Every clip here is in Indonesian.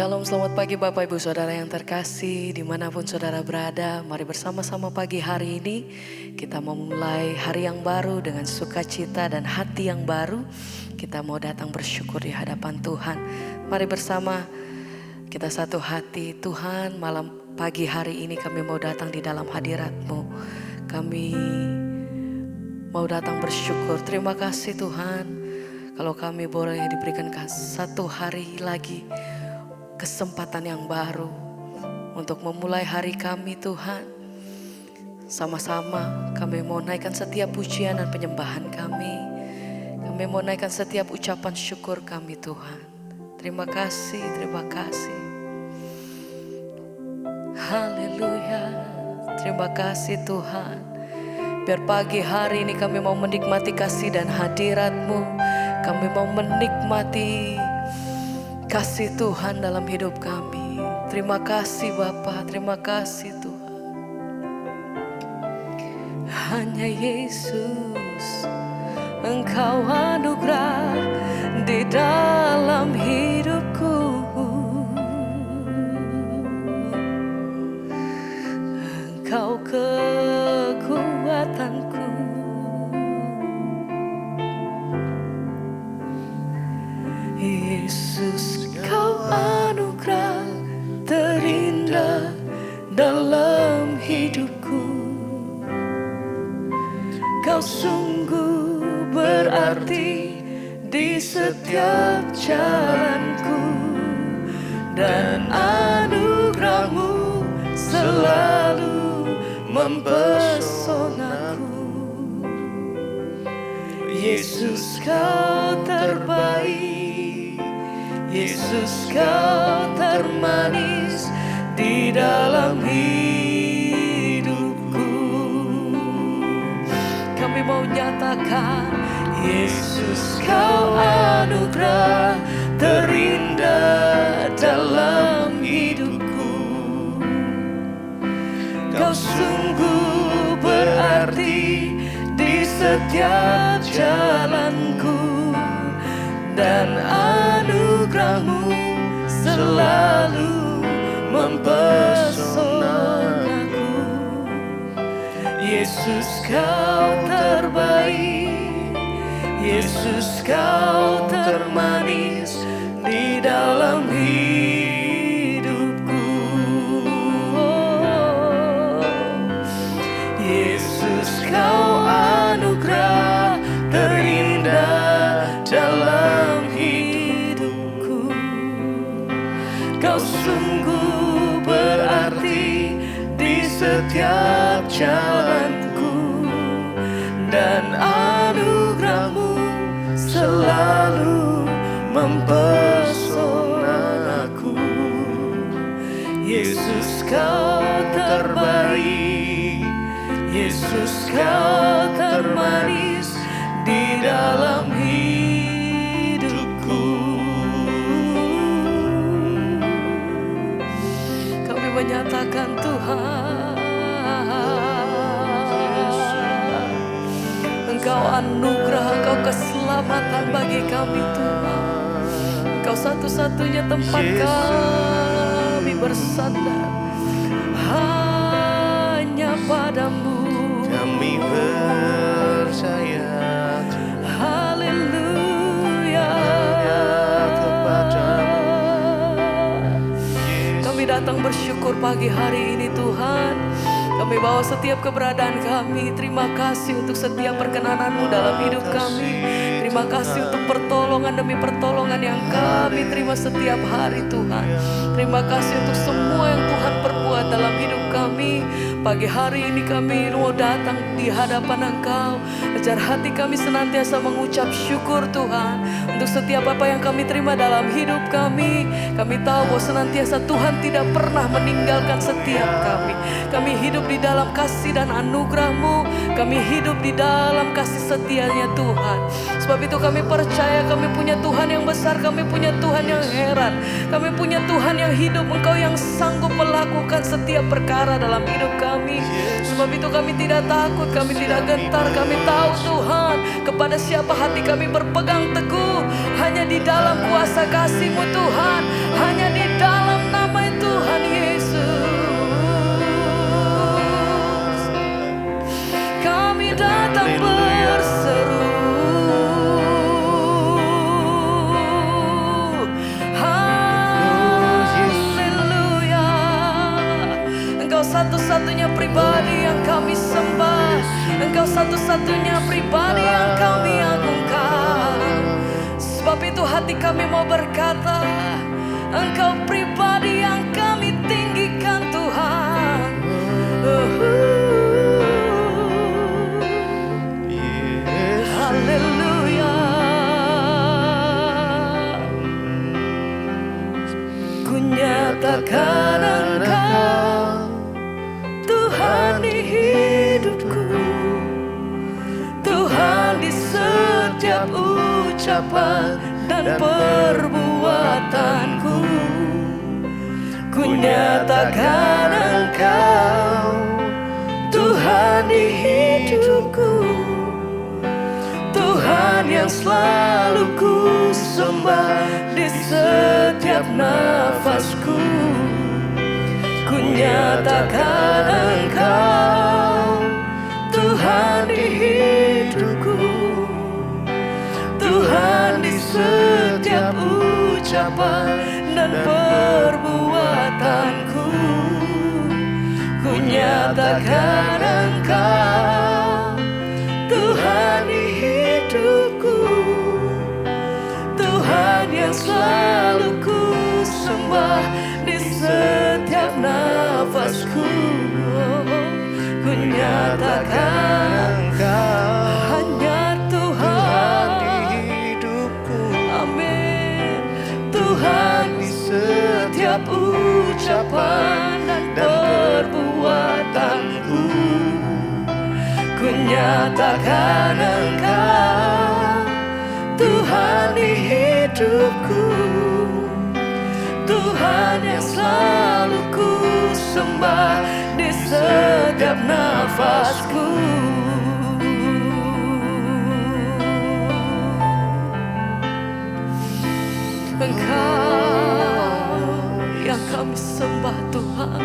Shalom, selamat pagi Bapak Ibu Saudara yang terkasih dimanapun saudara berada. Mari bersama-sama pagi hari ini kita mau memulai hari yang baru dengan sukacita dan hati yang baru. Kita mau datang bersyukur di hadapan Tuhan. Mari bersama kita satu hati. Tuhan, malam pagi hari ini kami mau datang di dalam hadirat-Mu. Kami mau datang bersyukur. Terima kasih Tuhan, kalau kami boleh diberikan satu hari lagi kesempatan yang baru untuk memulai hari kami Tuhan. Sama-sama kami mau naikkan setiap pujian dan penyembahan kami. Kami mau naikkan setiap ucapan syukur kami Tuhan. Terima kasih, terima kasih. Haleluya. Terima kasih Tuhan. Biar pagi hari ini kami mau menikmati kasih dan hadirat-Mu. Kami mau menikmati kasih Tuhan dalam hidup kami. Terima kasih Bapa, terima kasih Tuhan. Hanya Yesus, Engkau anugerah di dalam hidupku. Engkau kekuatanku. Yesus, Kau anugerah terindah dalam hidupku. Kau sungguh berarti di setiap jalanku, dan anugerah-Mu selalu mempesonaku. Yesus, Kau terbaik. Yesus, Kau termanis di dalam hidupku. Kami mau nyatakan, Yesus, Kau anugerah terindah dalam hidupku. Kau sungguh berarti di setiap jalanku, dan anugerah-Mu selalu mempesonaku. Yesus, Kau terbaik. Yesus, Kau termanis di dalam hidupku. Yesus, Kau anugerah terindah dalam hidupku. Kau sungguh berarti di setiap jalanku, dan anugerah-Mu selalu mempesonaku. Yesus, Kau terbaik. Yesus, Kau termanis di dalam hidupku. Kami menyatakan Tuhan, Engkau anugerah, Engkau keselamatan bagi kami Tuhan. Engkau satu-satunya tempat kami bersandar. Hanya padamu kami percaya. Kami datang bersyukur pagi hari ini Tuhan. Kami bawa setiap keberadaan kami. Terima kasih untuk setiap perkenanan-Mu dalam hidup kami. Terima kasih untuk pertolongan demi pertolongan yang kami terima setiap hari Tuhan. Terima kasih untuk semua yang Tuhan perbuat dalam hidup kami. Pagi hari ini kami mau datang di hadapan Engkau. Ajar hati kami senantiasa mengucap syukur Tuhan untuk setiap apa yang kami terima dalam hidup kami. Kami tahu bahwa senantiasa Tuhan tidak pernah meninggalkan setiap kami. Kami hidup di dalam kasih dan anugerah-Mu. Kami hidup di dalam kasih setianya Tuhan. Sebab itu kami percaya kami punya Tuhan yang besar. Kami punya Tuhan yang heran. Kami punya Tuhan yang hidup. Engkau yang sanggup melakukan setiap perkara dalam hidup kami. Sebab itu kami tidak takut, kami tidak gentar. Kami tahu Tuhan, kepada siapa hati kami berpegang teguh. Hanya di dalam kuasa kasih-Mu Tuhan. Hanya di dalam Engkau satu-satunya pribadi yang kami sembah. Engkau satu-satunya pribadi yang kami agungkan. Sebab itu hati kami mau berkata, Engkau pribadi yang kami tinggikan Tuhan. Haleluya. Ku nyatakan Engkau Tuhan di hidupku, Tuhan di setiap ucapan dan perbuatanku. Ku nyatakan Engkau Tuhan di hidupku, Tuhan yang selalu ku sembah di setiap nafasku. Ku nyatakan Engkau Tuhan di hidupku, Tuhan di setiap ucapan dan perbuatanku. Ku nyatakan Engkau Tuhan di hidupku, Tuhan yang selalu ku sembah di setiap nafasku. Ku nyatakan Engkau hanya Tuhan di hidupku. Amin. Tuhan di setiap ucapan dan perbuatanku. Ku nyatakan Engkau Tuhan di hidupku, Tuhan yang selalu ku sembah di setiap nafasku. Engkau yang kami sembah Tuhan,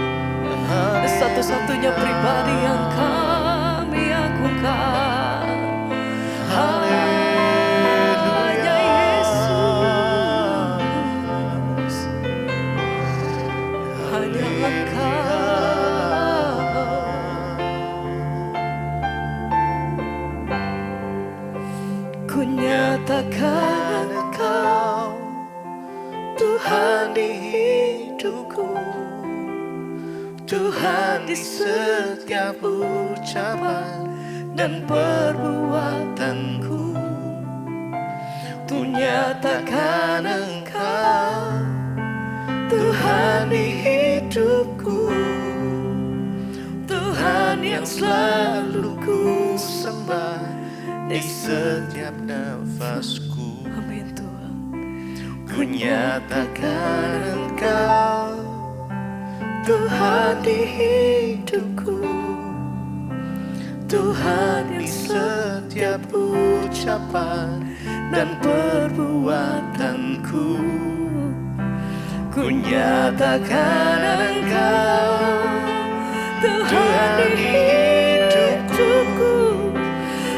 satu-satunya pribadi yang kami agungkan. Hanya Yesus, hanya Engkau. Ku nyatakan Engkau Tuhan di hidupku, Tuhan di setiap ucapan dan perbuatanku. Ku nyatakan Engkau Tuhan di hidupku, Tuhan yang selalu ku sembah di setiap nafasku. Amin Tuhan. Ku nyatakan Engkau Tuhan di hidupku, Tuhan di setiap ucapan dan perbuatanku. Ku nyatakan Engkau Tuhan di hidupku,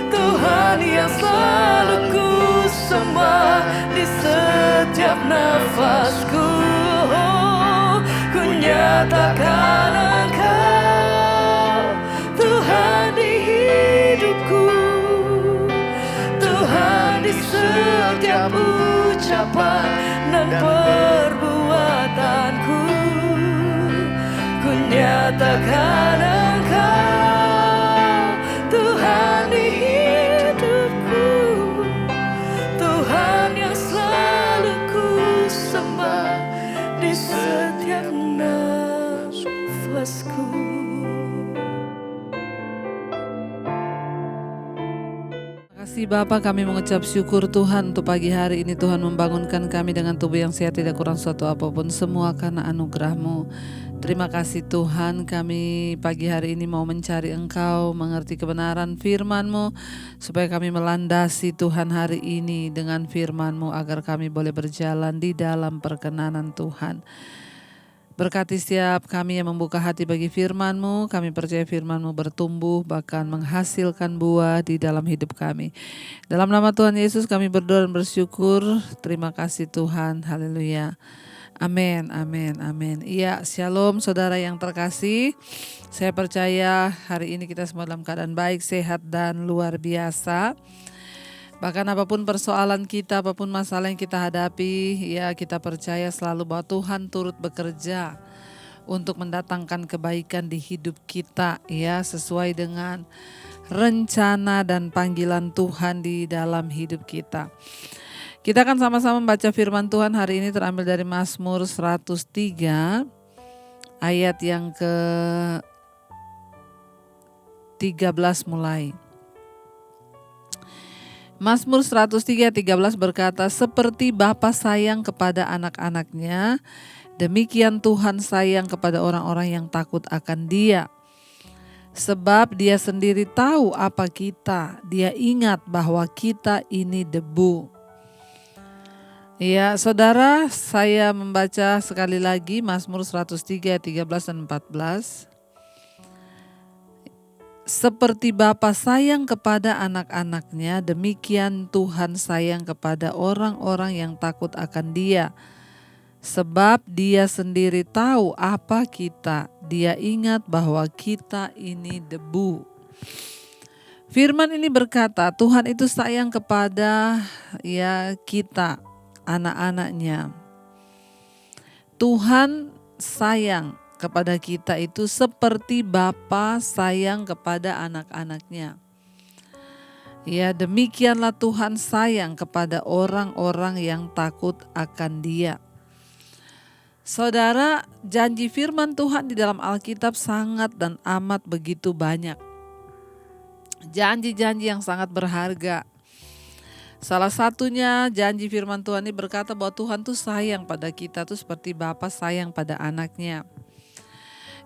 Tuhan yang selalu ku sembah di setiap nafasku. Ku nyatakan Engkau Tuhan di hidupku, Tuhan di setiap ucapan dan perbuatanku. Ku nyatakan Engkau Tuhan di hidupku, Tuhan yang selalu ku sembah di setiap nafasku. Terima kasih Bapa, kami mengucap syukur Tuhan untuk pagi hari ini. Tuhan membangunkan kami dengan tubuh yang sehat, tidak kurang suatu apapun, semua karena anugerah-Mu. Terima kasih Tuhan, kami pagi hari ini mau mencari Engkau, mengerti kebenaran firman-Mu, supaya kami melandasi Tuhan hari ini dengan firman-Mu, agar kami boleh berjalan di dalam perkenanan Tuhan. Berkati setiap kami yang membuka hati bagi firman-Mu. Kami percaya firman-Mu bertumbuh, bahkan menghasilkan buah di dalam hidup kami. Dalam nama Tuhan Yesus kami berdoa dan bersyukur. Terima kasih Tuhan. Haleluya. Amin, amin, amin. Iya, shalom saudara yang terkasih. Saya percaya hari ini kita semua dalam keadaan baik, sehat, dan luar biasa. Bahkan apapun persoalan kita, apapun masalah yang kita hadapi, ya kita percaya selalu bahwa Tuhan turut bekerja untuk mendatangkan kebaikan di hidup kita, ya sesuai dengan rencana dan panggilan Tuhan di dalam hidup kita. Kita akan sama-sama membaca firman Tuhan hari ini terambil dari Mazmur 103 ayat yang ke-13 mulai. Mazmur 103:13 berkata, seperti Bapa sayang kepada anak-anaknya, demikian Tuhan sayang kepada orang-orang yang takut akan Dia. Sebab Dia sendiri tahu apa kita, Dia ingat bahwa kita ini debu. Ya, saudara, saya membaca sekali lagi Mazmur 103:13 dan 14. Seperti Bapa sayang kepada anak-anaknya, demikian Tuhan sayang kepada orang-orang yang takut akan Dia. Sebab Dia sendiri tahu apa kita, Dia ingat bahwa kita ini debu. Firman ini berkata, Tuhan itu sayang kepada kita, anak-anaknya. Tuhan sayang kepada kita itu seperti Bapa sayang kepada anak-anaknya. Ya, demikianlah Tuhan sayang kepada orang-orang yang takut akan Dia. Saudara, janji firman Tuhan di dalam Alkitab sangat dan amat begitu banyak. Janji-janji yang sangat berharga. Salah satunya janji firman Tuhan ini berkata bahwa Tuhan tuh sayang pada kita tuh seperti Bapa sayang pada anaknya.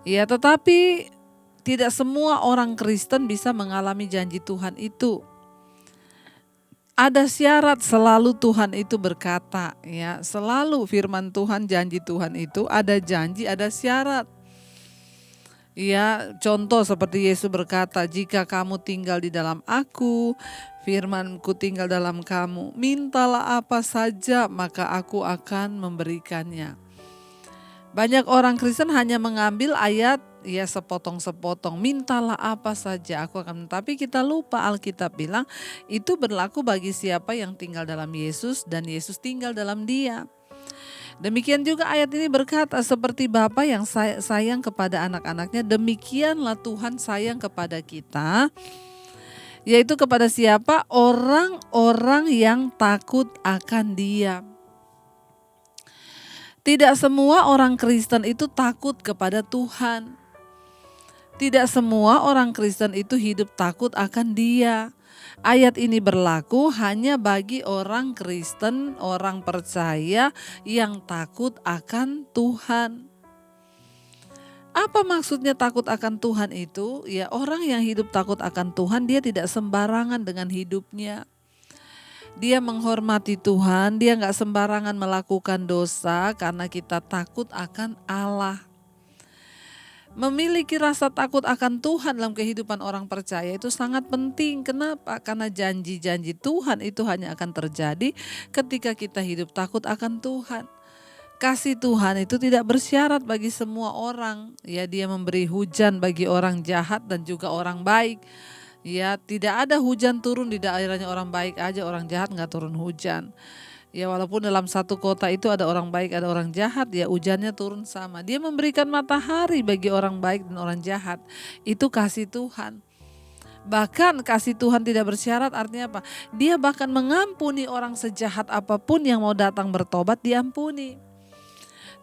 Ya, tetapi tidak semua orang Kristen bisa mengalami janji Tuhan itu. Ada syarat, selalu Tuhan itu berkata, ya, selalu firman Tuhan, janji Tuhan itu ada janji, ada syarat. Ya, contoh seperti Yesus berkata, jika kamu tinggal di dalam Aku, firman-Ku tinggal dalam kamu, mintalah apa saja maka Aku akan memberikannya. Banyak orang Kristen hanya mengambil ayat sepotong-sepotong, mintalah apa saja aku akan. Tapi kita lupa Alkitab bilang itu berlaku bagi siapa yang tinggal dalam Yesus dan Yesus tinggal dalam dia. Demikian juga ayat ini berkata seperti Bapa yang sayang kepada anak-anaknya, demikianlah Tuhan sayang kepada kita. Yaitu kepada siapa? Orang-orang yang takut akan Dia. Tidak semua orang Kristen itu takut kepada Tuhan. Tidak semua orang Kristen itu hidup takut akan Dia. Ayat ini berlaku hanya bagi orang Kristen, orang percaya yang takut akan Tuhan. Apa maksudnya takut akan Tuhan itu? Ya, orang yang hidup takut akan Tuhan, dia tidak sembarangan dengan hidupnya. Dia menghormati Tuhan, dia gak sembarangan melakukan dosa karena kita takut akan Allah. Memiliki rasa takut akan Tuhan dalam kehidupan orang percaya itu sangat penting. Kenapa? Karena janji-janji Tuhan itu hanya akan terjadi ketika kita hidup takut akan Tuhan. Kasih Tuhan itu tidak bersyarat bagi semua orang. Ya, Dia memberi hujan bagi orang jahat dan juga orang baik. Ya, tidak ada hujan turun di daerahnya orang baik aja, orang jahat gak turun hujan. Ya, walaupun dalam satu kota itu ada orang baik, ada orang jahat, ya hujannya turun sama. Dia memberikan matahari bagi orang baik dan orang jahat. Itu kasih Tuhan. Bahkan kasih Tuhan tidak bersyarat, artinya apa? Dia bahkan mengampuni orang sejahat apapun yang mau datang bertobat, diampuni.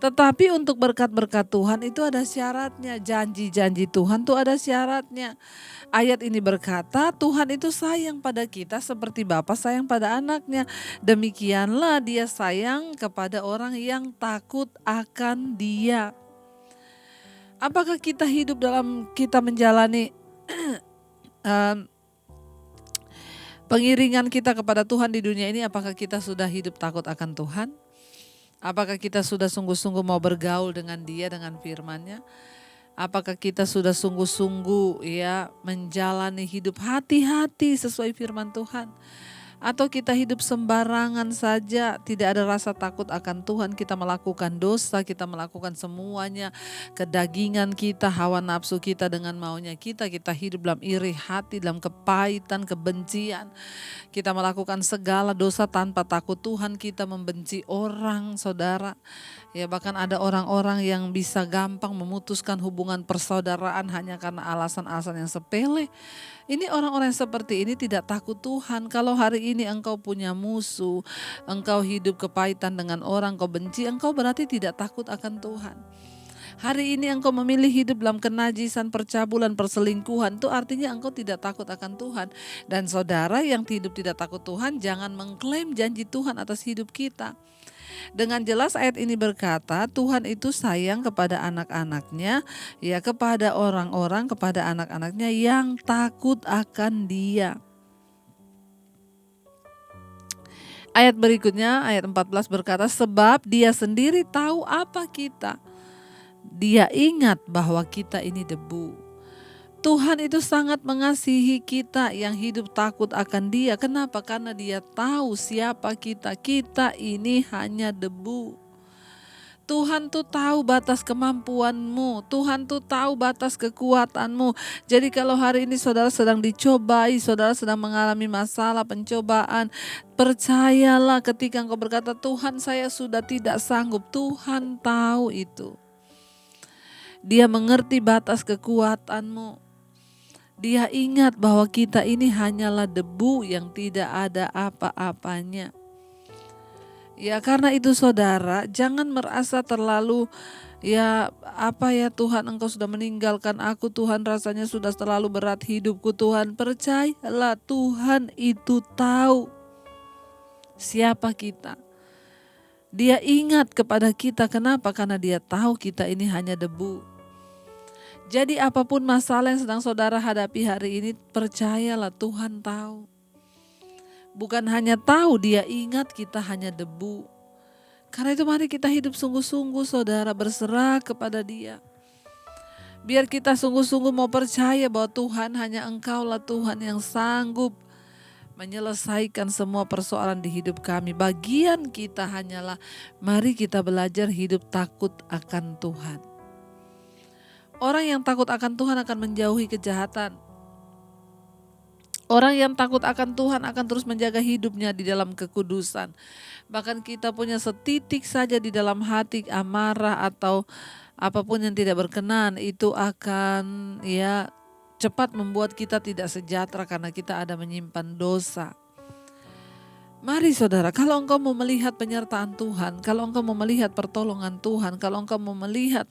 Tetapi untuk berkat-berkat Tuhan itu ada syaratnya. Janji-janji Tuhan itu ada syaratnya. Ayat ini berkata Tuhan itu sayang pada kita seperti Bapa sayang pada anaknya. Demikianlah Dia sayang kepada orang yang takut akan Dia. Apakah kita hidup dalam kita menjalani pengiringan kita kepada Tuhan di dunia ini, apakah kita sudah hidup takut akan Tuhan? Apakah kita sudah sungguh-sungguh mau bergaul dengan Dia, dengan firman-Nya? Apakah kita sudah sungguh-sungguh menjalani hidup hati-hati sesuai firman Tuhan? Atau kita hidup sembarangan saja, tidak ada rasa takut akan Tuhan, kita melakukan dosa, kita melakukan semuanya, kedagingan kita, hawa nafsu kita dengan maunya kita hidup dalam iri hati, dalam kepahitan, kebencian. Kita melakukan segala dosa tanpa takut Tuhan, kita membenci orang, saudara. Ya, bahkan ada orang-orang yang bisa gampang memutuskan hubungan persaudaraan hanya karena alasan-alasan yang sepele. Ini orang-orang seperti ini tidak takut Tuhan. Kalau hari ini engkau punya musuh, engkau hidup kepahitan dengan orang, engkau benci, engkau berarti tidak takut akan Tuhan. Hari ini engkau memilih hidup dalam kenajisan, percabulan, perselingkuhan, itu artinya engkau tidak takut akan Tuhan. Dan saudara yang hidup tidak takut Tuhan, jangan mengklaim janji Tuhan atas hidup kita. Dengan jelas ayat ini berkata, Tuhan itu sayang kepada anak-anaknya, ya kepada orang-orang, kepada anak-anaknya yang takut akan Dia. Ayat berikutnya, ayat 14 berkata, sebab Dia sendiri tahu apa kita. Dia ingat bahwa kita ini debu. Tuhan itu sangat mengasihi kita yang hidup takut akan Dia. Kenapa? Karena Dia tahu siapa kita. Kita ini hanya debu. Tuhan tuh tahu batas kemampuanmu. Tuhan tuh tahu batas kekuatanmu. Jadi kalau hari ini saudara sedang dicobai, saudara sedang mengalami masalah, pencobaan, percayalah ketika engkau berkata, Tuhan saya sudah tidak sanggup. Tuhan tahu itu. Dia mengerti batas kekuatanmu. Dia ingat bahwa kita ini hanyalah debu yang tidak ada apa-apanya. Ya karena itu saudara, jangan merasa terlalu Tuhan engkau sudah meninggalkan aku, Tuhan rasanya sudah terlalu berat hidupku. Tuhan, percayalah Tuhan itu tahu siapa kita. Dia ingat kepada kita, kenapa? Karena Dia tahu kita ini hanya debu. Jadi apapun masalah yang sedang saudara hadapi hari ini, percayalah Tuhan tahu. Bukan hanya tahu, Dia ingat kita hanya debu. Karena itu mari kita hidup sungguh-sungguh saudara, berserah kepada Dia. Biar kita sungguh-sungguh mau percaya bahwa Tuhan hanya Engkaulah Tuhan yang sanggup menyelesaikan semua persoalan di hidup kami. Bagian kita hanyalah mari kita belajar hidup takut akan Tuhan. Orang yang takut akan Tuhan akan menjauhi kejahatan. Orang yang takut akan Tuhan akan terus menjaga hidupnya di dalam kekudusan. Bahkan kita punya setitik saja di dalam hati amarah atau apapun yang tidak berkenan, itu akan cepat membuat kita tidak sejahtera karena kita ada menyimpan dosa. Mari saudara, kalau engkau mau melihat penyertaan Tuhan, kalau engkau mau melihat pertolongan Tuhan, kalau engkau mau melihat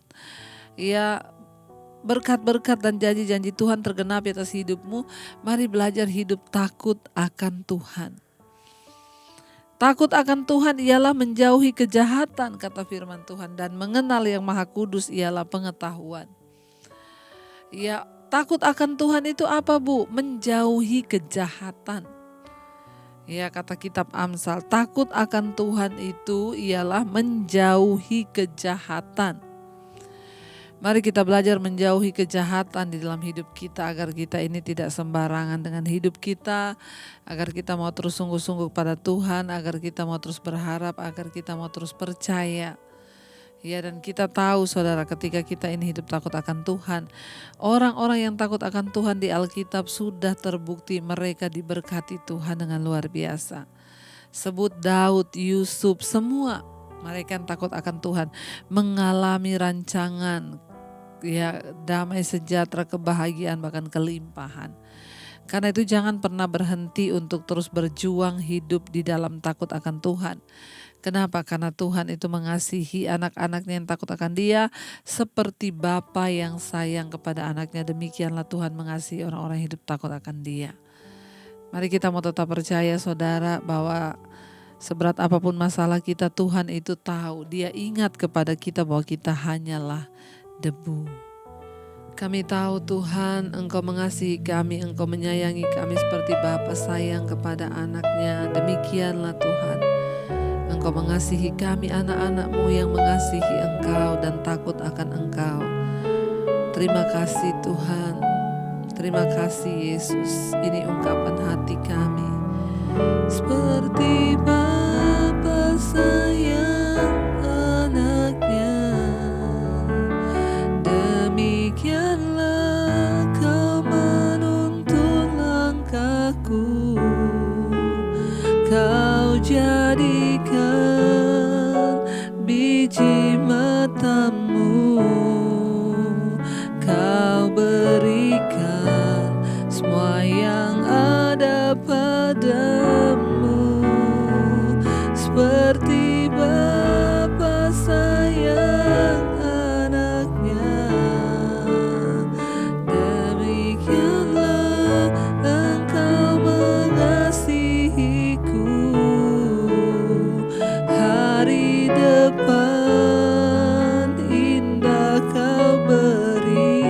berkat-berkat dan janji-janji Tuhan tergenapi atas hidupmu, mari belajar hidup takut akan Tuhan. Takut akan Tuhan ialah menjauhi kejahatan, kata firman Tuhan, dan mengenal yang Maha Kudus ialah pengetahuan. Ya, takut akan Tuhan itu apa, Bu? Menjauhi kejahatan. Ya, kata kitab Amsal, takut akan Tuhan itu ialah menjauhi kejahatan. Mari kita belajar menjauhi kejahatan di dalam hidup kita agar kita ini tidak sembarangan dengan hidup kita, agar kita mau terus sungguh-sungguh pada Tuhan, agar kita mau terus berharap, agar kita mau terus percaya. Ya, dan kita tahu saudara, ketika kita ini hidup takut akan Tuhan, orang-orang yang takut akan Tuhan di Alkitab sudah terbukti mereka diberkati Tuhan dengan luar biasa. Sebut Daud, Yusuf, semua mereka yang takut akan Tuhan mengalami rancangan damai sejahtera, kebahagiaan, bahkan kelimpahan. Karena itu jangan pernah berhenti untuk terus berjuang hidup di dalam takut akan Tuhan. Kenapa? Karena Tuhan itu mengasihi anak-anaknya yang takut akan Dia seperti Bapa yang sayang kepada anaknya. Demikianlah Tuhan mengasihi orang-orang yang hidup takut akan Dia. Mari kita mau tetap percaya saudara bahwa seberat apapun masalah kita, Tuhan itu tahu. Dia ingat kepada kita bahwa kita hanyalah debu. Kami tahu Tuhan, Engkau mengasihi kami, Engkau menyayangi kami seperti Bapa sayang kepada anaknya. Demikianlah Tuhan, Engkau mengasihi kami anak-anak-Mu yang mengasihi Engkau dan takut akan Engkau. Terima kasih Tuhan, terima kasih Yesus. Ini ungkapan hati kami. seperti Bapa sayang anaknya, demikianlah kau menuntun langkahku. Kau jadikan biji matamu, kau berikan semua yang ada padamu, seperti Bapa sayang anaknya, demikianlah Engkau mengasihiku. Hari depan indah kau beri,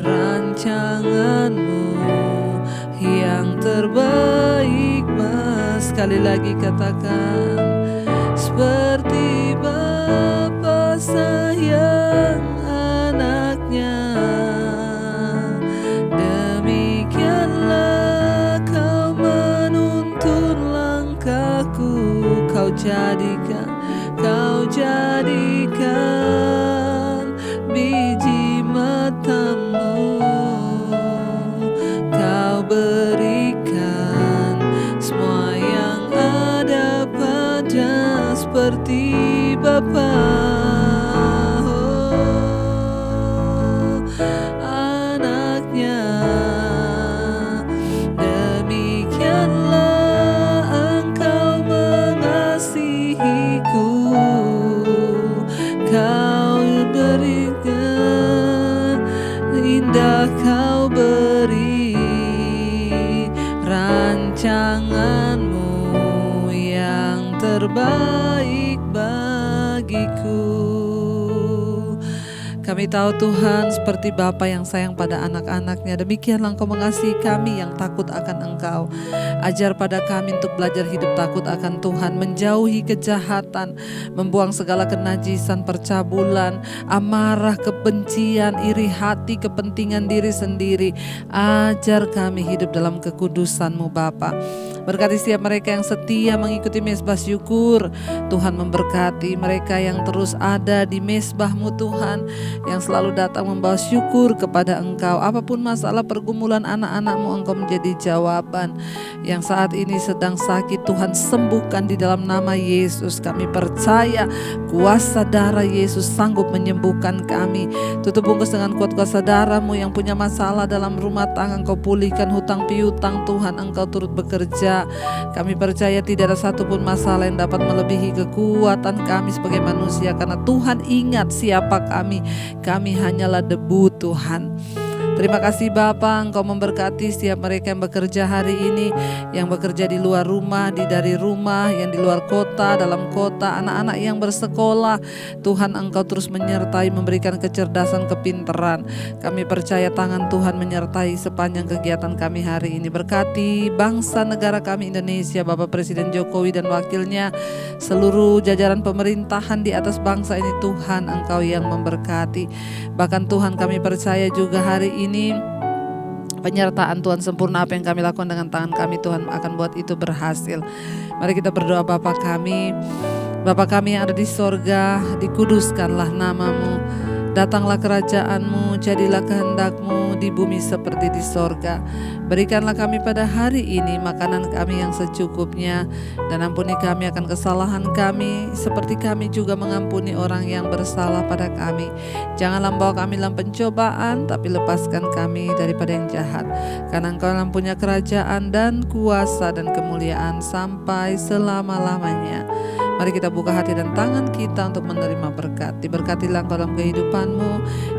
rancanganmu yang terbaik, Mas. Sekali lagi katakan, seperti Bapa sayang anaknya, demikianlah kau menuntun langkahku. Kau jadikan biji matamu, kau berikan semua yang ada pada, seperti Bapa anaknya, demikianlah Engkau mengasihiku. Kau berikan, indah kau beri, rancanganmu yang terbaik bagiku. Kami tahu Tuhan, seperti Bapa yang sayang pada anak-anaknya, demikianlah Engkau mengasihi kami yang takut akan Engkau. Ajar pada kami untuk belajar hidup takut akan Tuhan, menjauhi kejahatan, membuang segala kenajisan, percabulan, amarah, kebencian, iri hati, kepentingan diri sendiri. Ajar kami hidup dalam kekudusan-Mu Bapa. Berkati setiap mereka yang setia mengikuti mesbah syukur. Tuhan memberkati mereka yang terus ada di mesbah-Mu Tuhan, yang selalu datang membawa syukur kepada Engkau. Apapun masalah pergumulan anak-anak-Mu, Engkau menjadi jawaban. Yang saat ini sedang sakit, Tuhan sembuhkan di dalam nama Yesus. Kami percaya kuasa darah Yesus sanggup menyembuhkan kami. Tutup bungkus dengan kuat kuasa darah-Mu. Yang punya masalah dalam rumah tangga, Engkau pulihkan hutang piutang Tuhan. Engkau turut bekerja. Kami percaya tidak ada satupun masalah yang dapat melebihi kekuatan kami sebagai manusia, karena Tuhan ingat siapa kami. Kami hanyalah debu Tuhan. Terima kasih Bapa, Engkau memberkati setiap mereka yang bekerja hari ini, yang bekerja di luar rumah, dari rumah, yang di luar kota, dalam kota, anak-anak yang bersekolah. Tuhan, Engkau terus menyertai, memberikan kecerdasan, kepintaran. Kami percaya tangan Tuhan menyertai sepanjang kegiatan kami hari ini. Berkati bangsa negara kami Indonesia, Bapak Presiden Jokowi dan wakilnya, seluruh jajaran pemerintahan di atas bangsa ini. Tuhan, Engkau yang memberkati. Bahkan Tuhan, kami percaya juga hari ini penyertaan Tuhan sempurna, apa yang kami lakukan dengan tangan kami, Tuhan akan buat itu berhasil. Mari kita berdoa. Bapa kami yang ada di sorga, dikuduskanlah nama-Mu, datanglah kerajaan-Mu, jadilah kehendak-Mu di bumi seperti di sorga. Berikanlah kami pada hari ini makanan kami yang secukupnya, dan ampuni kami akan kesalahan kami, seperti kami juga mengampuni orang yang bersalah pada kami. Janganlah membawa kami dalam pencobaan, tapi lepaskan kami daripada yang jahat. Karena Engkau yang punya kerajaan dan kuasa dan kemuliaan sampai selama-lamanya. Mari kita buka hati dan tangan kita untuk menerima berkat. Diberkatilah Engkau dalam kehidupan-Mu,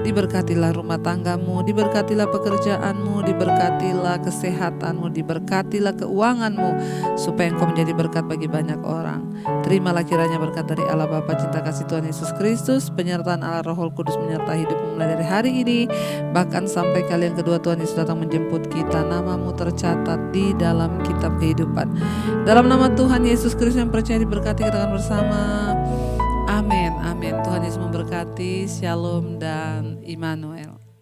diberkatilah rumah tangga-Mu, diberkatilah pekerjaan-Mu, diberkatilah kesehatan-Mu, diberkatilah keuangan-Mu, supaya Engkau menjadi berkat bagi banyak orang. Terimalah kiranya berkat dari Allah Bapa, cinta kasih Tuhan Yesus Kristus, penyertaan Allah Roh Kudus menyertai hidupmu mulai dari hari ini, bahkan sampai kalian kedua Tuhan Yesus datang menjemput kita. Nama-Mu tercatat di dalam kitab kehidupan. Dalam nama Tuhan Yesus Kristus yang percaya diberkati, katakan bersama amin, amin. Tuhan Yesus memberkati. Shalom dan Immanuel.